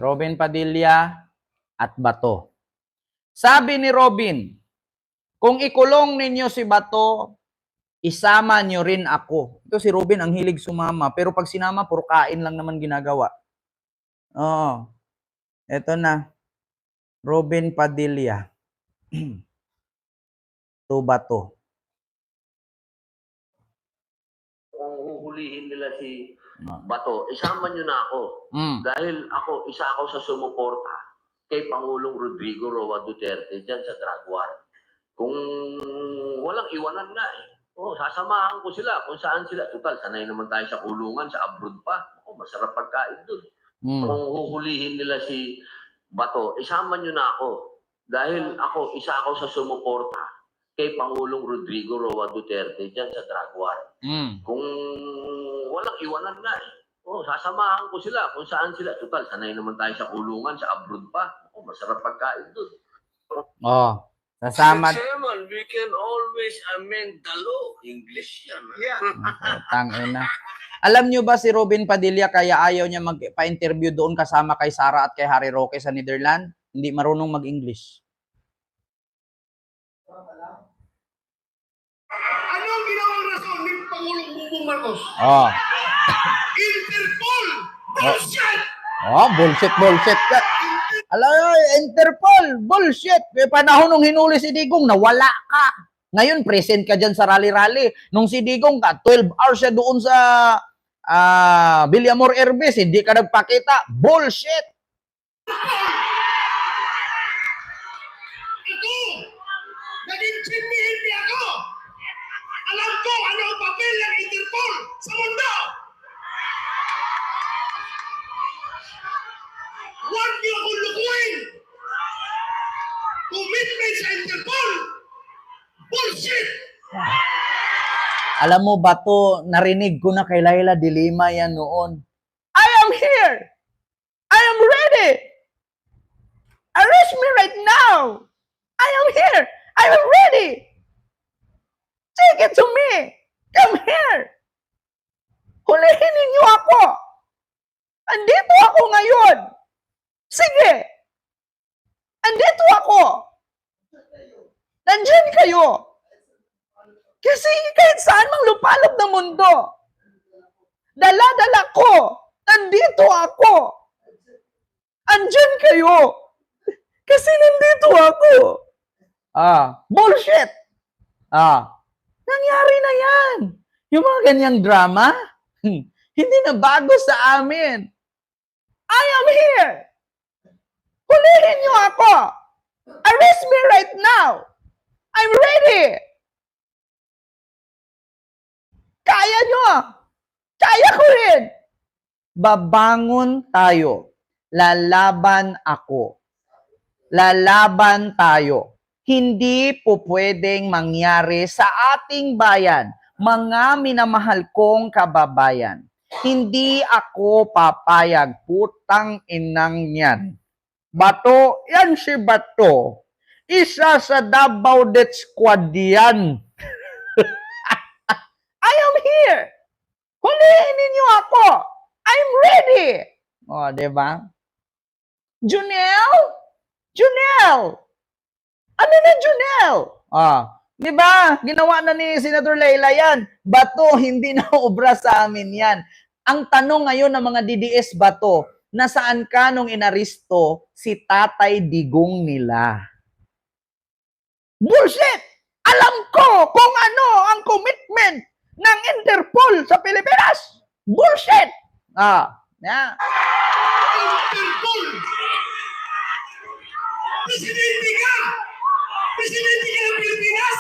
Robin Padilla at Bato. Sabi ni Robin, kung ikulong ninyo si Bato, isama nyo rin ako. Ito si Robin, ang hilig sumama. Pero pag sinama, puro kain lang naman ginagawa. Oo. Ito na. Robin Padilla. To Bato. Kung huhulihin nila si Bato, isama nyo na ako. Dahil isa ako sa sumuporta kay Pangulong Rodrigo Roa Duterte dyan sa drug war. Kung walang iwanan nga sasamahan ko sila kung saan sila. Total, sanay naman tayo sa kulungan, sa abroad pa. Masarap pagkain dun. Kung huhulihin nila si Bato, isama nyo na ako. Dahil isa ako sa sumuporta kay Pangulong Rodrigo Roa Duterte dyan sa drug war. Kung walang iwanan nga sasamahan ko sila kung saan sila. Total, sanay naman tayo sa kulungan, sa abroad pa. Masarap pagkain dun. Sasama. Chairman, we can always amend the law. English yan. Yeah. Tangina. Alam nyo ba si Robin Padilla kaya ayaw niya magpa-interview doon kasama kay Sara at kay Harry Roque sa Netherlands? Hindi marunong mag-English. Ano ang ginawang rason ni Pangulong Bongbong Marcos? Interpol! Bullshit! Bullshit. Alam mo, Interpol, bullshit. May panahon nung hinuli si Digong, nawala ka. Ngayon, present ka dyan sa rally-rally. Nung si Digong ka, 12 hours siya doon sa Villamor Airbase, hindi ka nagpakita. Bullshit! Ito! Naging chinmihindi ako! Alam ko ano ang papel ng Interpol sa mundo! Huwag niyo akong lukuin! Commitment sa Interpol! Bullshit! Alam mo ba to, narinig ko na kay Laila de Lima yan noon. I am here! I am ready! Arrest me right now! I am here! I am ready! Take it to me! Come here! Hulihin ninyo ako! Andito ako ngayon! Sige! Andito ako! Nandiyan kayo! Kasi kahit saan mang lupalop ng mundo, dala-dala ko! Nandito ako! Andyan kayo! Kasi nandito ako! Bullshit! Nangyari na yan! Yung mga ganyang drama, hindi na bago sa amin. I am here! Hulihin niyo ako! Arrest me right now! I'm ready! Kaya nyo! Kaya ko rin! Babangon tayo. Lalaban ako. Lalaban tayo. Hindi po pwedeng mangyari sa ating bayan, mga minamahal kong kababayan. Hindi ako papayag, putang inang yan. Bato, yan si Bato. Isa sa Davao Death Squad yan. I am here. Hulihin ninyo ako. I'm ready. Diba? Junel? Ano na Junel? Diba? Ginawa na ni Senator Leila yan. Bato, hindi na obra sa amin yan. Ang tanong ngayon ng mga DDS Bato, nasaan ka nung inaristo si Tatay Digong nila? Bullshit! Alam ko kung ano ang commitment ng Interpol sa Pilipinas. Bullshit! Interpol! Presidente ka! Presidente ka ng Pilipinas!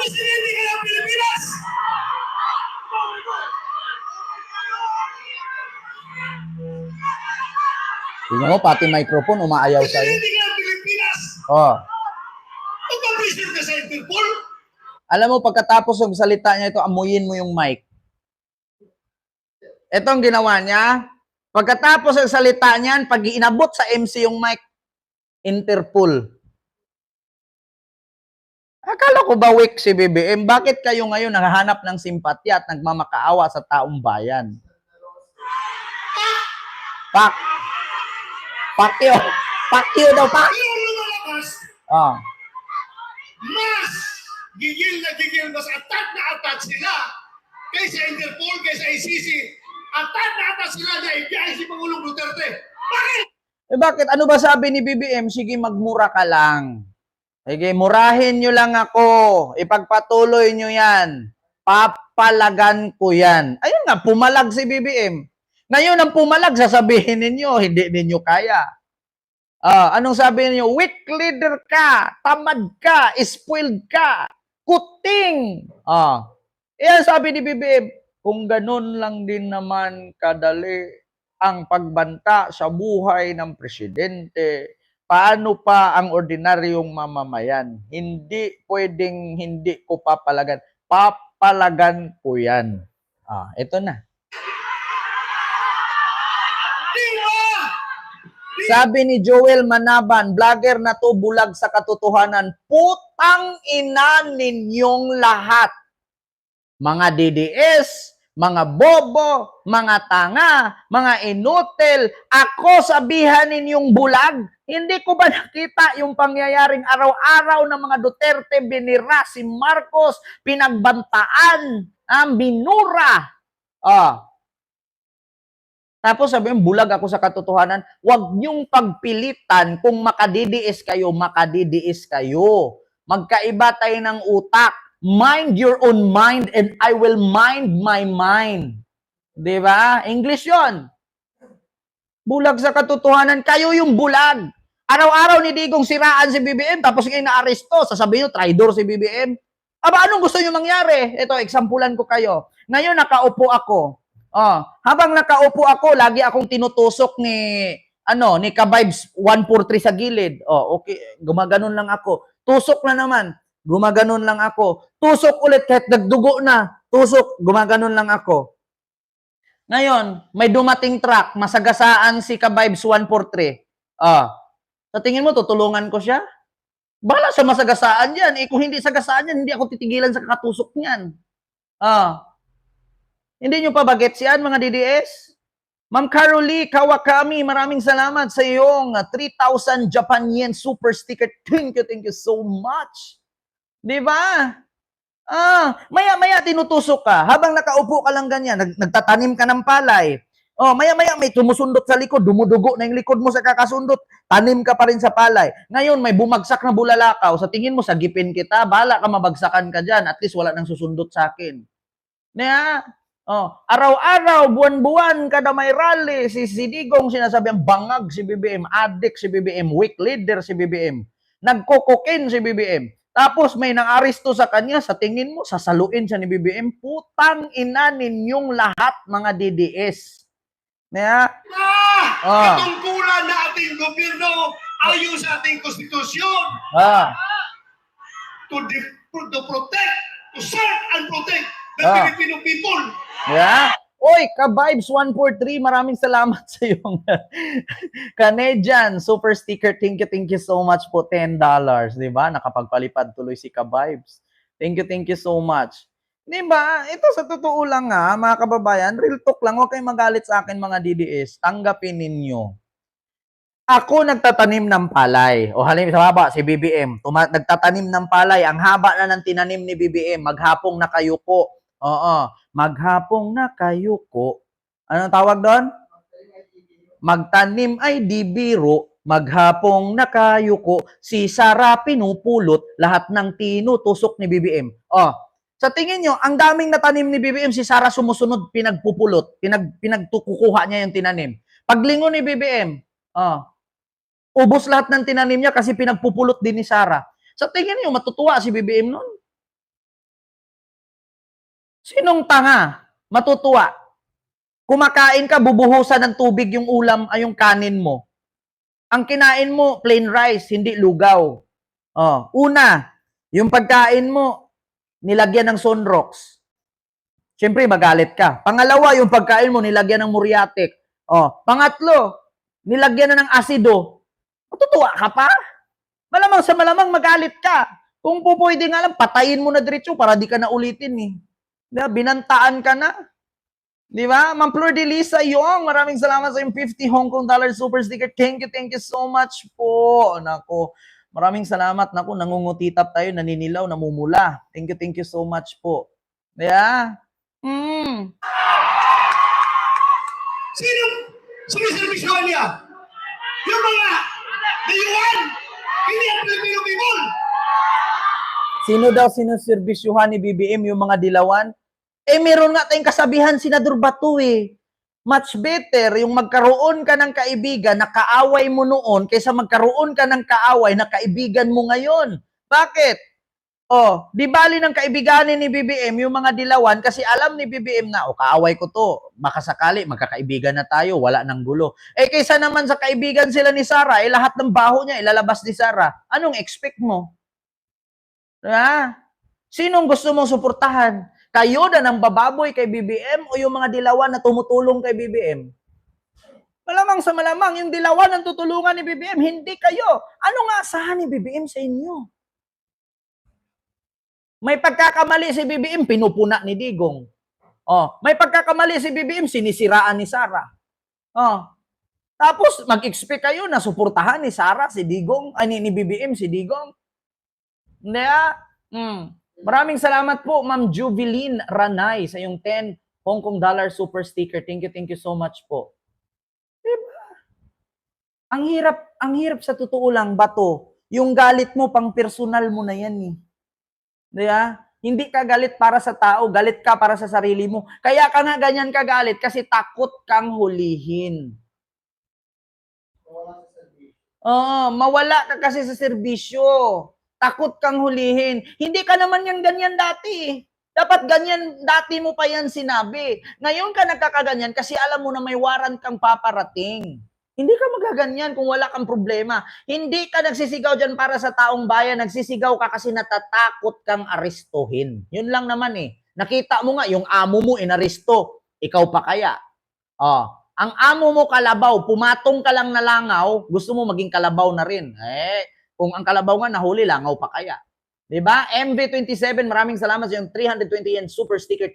Presidente ka ng Pilipinas! Tingnan mo, pati microphone umaayaw sa'yo. Presidente ka ng Pilipinas! Magpapresident ka sa Interpol? Alam mo, pagkatapos ng salita niya ito, amuyin mo yung mic. Ito ang ginawa niya. Pagkatapos ng salita niyan, pag inabot sa MC yung mic, Interpol. Akala ko ba weak si BBM? Bakit kayo ngayon naghahanap ng simpatya at nagmamakaawa sa taong bayan? Pak! Pakyo! Pakyo daw, pak! Pero lumalakas, Oh. mas gigil mas atat na atat sila kaysa Interpol, kaysa ICC. Atat na atat sila na FBI si Pangulong Duterte. Bakit? Bakit? Ano ba sabi ni BBM? Sige, magmura ka lang. Sige, murahin nyo lang ako. Ipagpatuloy nyo yan. Papalagan ko yan. Ayun nga, pumalag si BBM. Ngayon ang pumalag, sasabihin ninyo, hindi ninyo kaya. Anong sabi niyo? Weak leader ka, tamad ka, spoiled ka, kuting. Iyan sabi ni BBM, kung ganun lang din naman kadali ang pagbanta sa buhay ng presidente, paano pa ang ordinaryong mamamayan? Hindi pwedeng hindi ko papalagan. Papalagan ko yan. Ito na. Sabi ni Joel Manaban, vlogger na to, bulag sa katotohanan. Putang ina ninyong lahat. Mga DDS, mga bobo, mga tanga, mga inutil. Ako sabihan ninyong bulag. Hindi ko ba nakita yung pangyayaring araw-araw ng mga Duterte, binira si Marcos, pinagbantaan, binura. Tapos sabihin, bulag ako sa katotohanan. Huwag niyong pagpilitan kung makadidiis kayo, makadidiis kayo. Magkaiba tayo ng utak. Mind your own mind and I will mind my mind. Diba? English yon. Bulag sa katotohanan. Kayo yung bulag. Araw-araw ni Digong siraan si BBM tapos ngayon na-aresto. Sasabihin nyo, traidor si BBM. Anong gusto nyo mangyari? Ito, examplean ko kayo. Ngayon nakaupo ako. Habang nakaupo ako, lagi akong tinutusok ni Ka-Vibes 143 sa gilid. Okay, gumaganon lang ako. Tusok na naman, gumaganon lang ako. Tusok ulit kahit nagdugo na. Tusok, gumaganon lang ako. Ngayon, may dumating truck, masagasaan si Ka-Vibes 143. Sa tingin mo, tutulungan ko siya? Bala sa masagasaan yan. Kung hindi sagasaan yan, hindi ako titigilan sa katusok niyan. Hindi nyo pa ba gets yan, mga DDS? Ma'am Carolee Kawakami, maraming salamat sa iyong 3,000 Japan yen super sticker. Thank you so much. Di ba? Maya-maya tinutusok ka. Habang nakaupo ka lang ganyan, nagtatanim ka ng palay. Maya-maya may tumusundot sa likod, dumudugo na yung likod mo sa kakasundot. Tanim ka pa rin sa palay. Ngayon, may bumagsak na bulalakaw. Sa tingin mo, sagipin kita. Bahala ka, mabagsakan ka dyan. At least wala nang susundot sa akin. Araw-araw, buwan-buwan, kada may rally, si Digong sinasabihan, bangag si BBM, addict si BBM, weak leader si BBM, nagkokokin si BBM. Tapos may nang-aresto sa kanya, sa tingin mo, sasaluin siya ni BBM, putang ina ninyong lahat, mga DDS. Katungkulan na ating gobyerno ayon sa ating konstitusyon. To protect, to serve and protect the Filipino people. Oy, Ka-Vibes 143, maraming salamat sa iyong Canadian super sticker. Thank you so much po, $10. Diba? Nakapagpalipad tuloy si Ka-Vibes. Thank you so much. Diba? Ito sa totoo lang mga kababayan, real talk lang. Huwag kayong magalit sa akin, mga DDS. Tanggapin ninyo. Ako nagtatanim ng palay. Halimbawa sa haba, si BBM. Nagtatanim ng palay. Ang haba na ng tinanim ni BBM. Maghapong nakayuko. Maghapong nakayuko. Anong tawag doon? Magtanim ay di biro. Maghapong nakayuko. Si Sara pinupulot. Lahat ng tinutusok ni BBM. Sa tingin nyo, ang daming natanim ni BBM, si Sara sumusunod, pinagpupulot. Pinagtukukuha niya yung tinanim. Paglingon ni BBM, ubos lahat ng tinanim niya kasi pinagpupulot din ni Sara. Sa tingin niyo, matutuwa si BBM nun? Sinong tanga? Matutuwa. Kumakain ka, bubuhusan ng tubig yung ulam ay yung kanin mo. Ang kinain mo, plain rice, hindi lugaw. Una, yung pagkain mo, nilagyan ng sunrox. Siyempre, magalit ka. Pangalawa, yung pagkain mo, nilagyan ng muriatic. Pangatlo, nilagyan na ng asido. Matutuwa ka pa? Malamang sa malamang magalit ka. Kung po pwede nga lang, patayin mo na diretso para di ka na ulitin eh. Diba? Binantaan ka na. Di ba? Ma'am Flor de Lisa Yong, maraming salamat sa yung 50 Hong Kong dollar super sticker. Thank you so much po. Nako, maraming salamat. Nako, nangungutitap tayo, naninilaw, namumula. Thank you so much po. Yeah? Sinong sumiservisyohan niya? Yung mga dayuhan, hindi ang Filipino people. Sino daw sinuservisyuhan ni BBM, yung mga dilawan? Meron nga tayong kasabihan, Senador Bato eh. Much better yung magkaroon ka ng kaibigan na kaaway mo noon kaysa magkaroon ka ng kaaway na kaibigan mo ngayon. Bakit? Di bali ng kaibiganin ni BBM yung mga dilawan kasi alam ni BBM na, kaaway ko to. Baka sakali, magkakaibigan na tayo, wala nang gulo. Kaysa naman sa kaibigan sila ni Sara, lahat ng baho niya ilalabas ni Sara. Anong expect mo? Diba? Sinong gusto mong suportahan? Kayo na ng bababoy kay BBM o yung mga dilawan na tumutulong kay BBM? Malamang sa malamang, yung dilawan ang tutulungan ni BBM, hindi kayo. Ano nga asahan ni BBM sa inyo? May pagkakamali si BBM, pinupuna ni Digong. May pagkakamali si BBM, sinisiraan ni Sara. Tapos, mag-expect kayo na suportahan ni Sara, si Digong, ni BBM, si Digong. Hindi Maraming salamat po, Ma'am Jubilin Ranay, sa yung 10 Hong Kong dollar super sticker. Thank you so much po. Diba? Ang hirap sa totoo lang, Bato. Yung galit mo, pang personal mo na yan eh. Diba? Hindi ka galit para sa tao, galit ka para sa sarili mo. Kaya ka nga ganyan ka galit kasi takot kang hulihin. Mawala ka kasi sa serbisyo. Takot kang hulihin. Hindi ka naman yan ganyan dati. Dapat ganyan, dati mo pa yan sinabi. Ngayon ka nagkakaganyan kasi alam mo na may warrant kang paparating. Hindi ka magaganyan kung wala kang problema. Hindi ka nagsisigaw dyan para sa taong bayan. Nagsisigaw ka kasi natatakot kang arestuhin. Yun lang naman eh. Nakita mo nga, yung amo mo inaresto. Ikaw pa kaya? Ang amo mo kalabaw, pumatong ka lang na langaw, gusto mo maging kalabaw na rin. Kung ang kalabaw nga nahuli, langaw pa kaya. Diba? MV27, maraming salamat sa yung 320 yen super sticker.